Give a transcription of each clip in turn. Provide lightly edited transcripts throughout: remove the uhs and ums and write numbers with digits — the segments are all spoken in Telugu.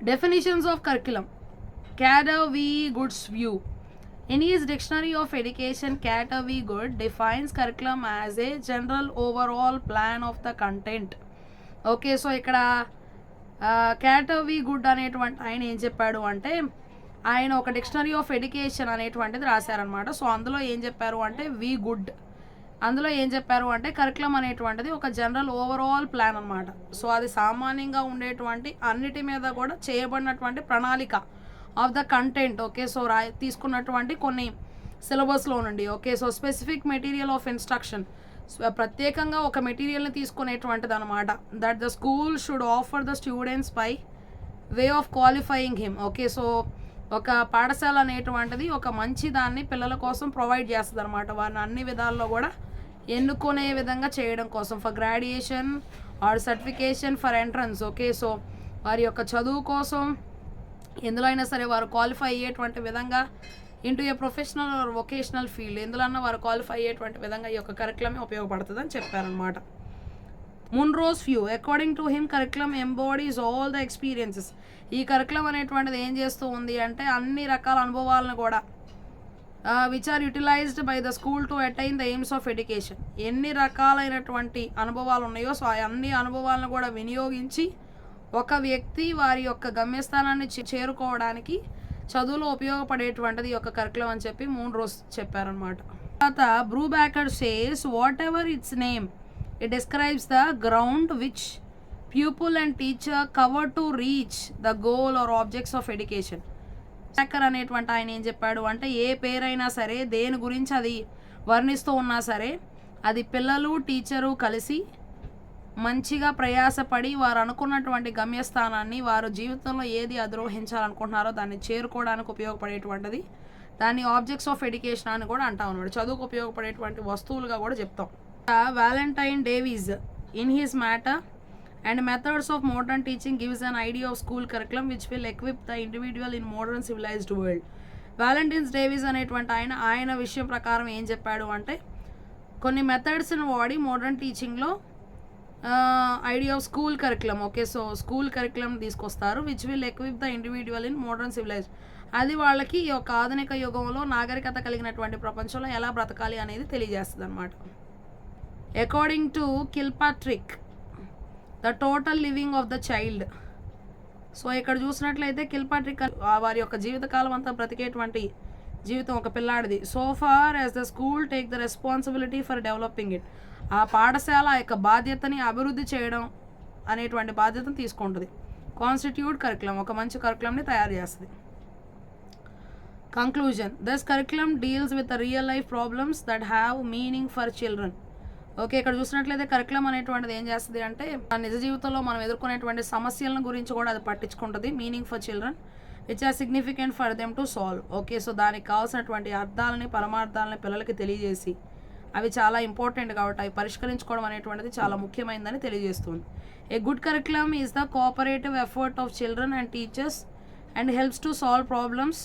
Definitions of curriculum. Cadder V. Good's view. In his Dictionary of Education, Cadder V. Good defines curriculum as a general overall plan of the content. Okay, so ఇక్కడ క్యాటర్ వి గుడ్ అనేటువంటి ఆయన ఏం చెప్పాడు అంటే, ఆయన ఒక డిక్షనరీ ఆఫ్ ఎడ్యుకేషన్ అనేటువంటిది రాశారనమాట. సో అందులో ఏం చెప్పారు అంటే వి గుడ్, అందులో ఏం చెప్పారు అంటే కరికులం అనేటువంటిది ఒక జనరల్ ఓవరాల్ ప్లాన్ అనమాట. సో అది సామాన్యంగా ఉండేటువంటి అన్నిటి మీద కూడా చేయబడినటువంటి ప్రణాళిక of the content. Okay, so తీసుకున్నటువంటి కొన్ని సిలబస్లో నుండి. Okay, so specific material of instruction, ప్రత్యేకంగా ఒక మెటీరియల్ని తీసుకునేటువంటిది అనమాట. That the school should offer the students by way of qualifying him. Okay, so ఒక పాఠశాల అనేటువంటిది ఒక మంచి దాన్ని పిల్లల కోసం ప్రొవైడ్ చేస్తుంది అనమాట. వారిని అన్ని విధాల్లో కూడా ఎన్నుకునే విధంగా చేయడం కోసం, for graduation are certification for entrance. Okay, so వారి యొక్క చదువు కోసం ఎందులో అయినా సరే వారు క్వాలిఫై అయ్యేటువంటి విధంగా into a professional are vocational field, ఎందులో అన్నా వారు క్వాలిఫై అయ్యేటువంటి విధంగా ఈ యొక్క కరికులమే ఉపయోగపడుతుంది అని చెప్పారనమాట. Monroe's view, according to him curriculum embodies all the experiences. ఈ కరికులం అనేటువంటిది ఏం చేస్తూ ఉంది అంటే అన్ని రకాల అనుభవాలను కూడా which are utilised by the school to attain the aims of education. ఎన్ని రకాలైనటువంటి అనుభవాలు ఉన్నాయో సో అన్ని అనుభవాలను కూడా వినియోగించి ఒక వ్యక్తి వారి యొక్క గమ్యస్థానాన్ని చేరుకోవడానికి చదువులో ఉపయోగపడేటువంటిది ఈ యొక్క కరికులం అని చెప్పి మున్రోస్ చెప్పారనమాట. తర్వాత Brubacher says whatever it's name it describes the ground which pupil and teacher cover to reach the goal or objects of education. బ్రూబ్యాకర్ అనేటువంటి ఆయన ఏం చెప్పాడు అంటే ఏ పేరైనా సరే దేని గురించి అది వర్ణిస్తూ ఉన్నా సరే అది పిల్లలు టీచరు కలిసి మంచిగా ప్రయాసపడి వారు అనుకున్నటువంటి గమ్యస్థానాన్ని వారు జీవితంలో ఏది అధిరోహించాలనుకుంటున్నారో దాన్ని చేరుకోవడానికి ఉపయోగపడేటువంటిది. దాన్ని ఆబ్జెక్ట్స్ ఆఫ్ ఎడ్యుకేషన్ అని కూడా అంటాం అన్నమాట. చదువుకు ఉపయోగపడేటువంటి వస్తువులుగా కూడా చెప్తాం. Valentine Davis in his matter and methods of modern teaching gives an idea of school curriculum which will equip the individual in modern civilized world. Valentine's Davis అనేటువంటి ఆయన విషయం ప్రకారం ఏం చెప్పాడు అంటే కొన్ని మెథడ్స్ని వాడి మోడర్న్ టీచింగ్లో idea of school curriculum. Okay, so school curriculum తీసుకొస్తారు which will equip the individual in modern civilised. అది వాళ్ళకి ఈ యొక్క ఆధునిక యుగంలో నాగరికత కలిగినటువంటి ప్రపంచంలో ఎలా బ్రతకాలి అనేది తెలియజేస్తుంది అనమాట. According to Kilpatrick the total living of the child. So ఇక్కడ చూసినట్లయితే కిల్పాట్రిక్ వారి యొక్క జీవితకాలం అంతా బ్రతికేటువంటి జీవితం ఒక పిల్లాడిది. So far as the school take the responsibility for developing it, ఆ పాఠశాల యొక్క బాధ్యతని అభివృద్ధి చేయడం అనేటువంటి బాధ్యతను తీసుకుంటుంది. కాన్స్టిట్యూట్ కరికులం, ఒక మంచి కరికులంని తయారు చేస్తుంది. Conclusion, this curriculum deals with the real life problems that have meaning for children. Okay, ఇక్కడ చూసినట్లయితే కరికులం అనేటువంటిది ఏం చేస్తుంది అంటే నిజ జీవితంలో మనం ఎదుర్కొనేటువంటి సమస్యలను గురించి కూడా అది పట్టించుకుంటుంది. Meaning for children which are significant for them to solve. Okay, so దానికి కావాల్సినటువంటి అర్థాలని పరమార్థాలని పిల్లలకి తెలియజేసి అవి చాలా ఇంపార్టెంట్ కాబట్టి అవి పరిష్కరించుకోవడం అనేటువంటిది చాలా ముఖ్యమైనదని తెలియజేస్తుంది. A good curriculum is the cooperative effort of children and teachers and helps to solve problems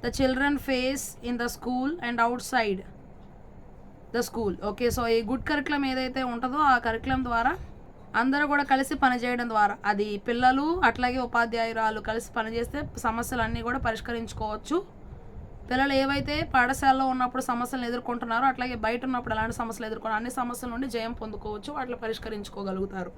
the children face in the school and out side the school. Okay, so ఈ గుడ్ కరికులం ఏదైతే ఉంటుందో ఆ కరికులం ద్వారా అందరూ కూడా కలిసి పనిచేయడం ద్వారా అది పిల్లలు అట్లాగే ఉపాధ్యాయురాలు కలిసి పనిచేస్తే సమస్యలన్నీ కూడా పరిష్కరించుకోవచ్చు. పిల్లలు ఏవైతే పాఠశాలలో ఉన్నప్పుడు సమస్యలను ఎదుర్కొంటున్నారో అట్లాగే బయట ఉన్నప్పుడు ఎలాంటి సమస్యలు ఎదుర్కొన్న అన్ని సమస్యల నుండి జయం పొందుకోవచ్చు, వాటిని పరిష్కరించుకోగలుగుతారు.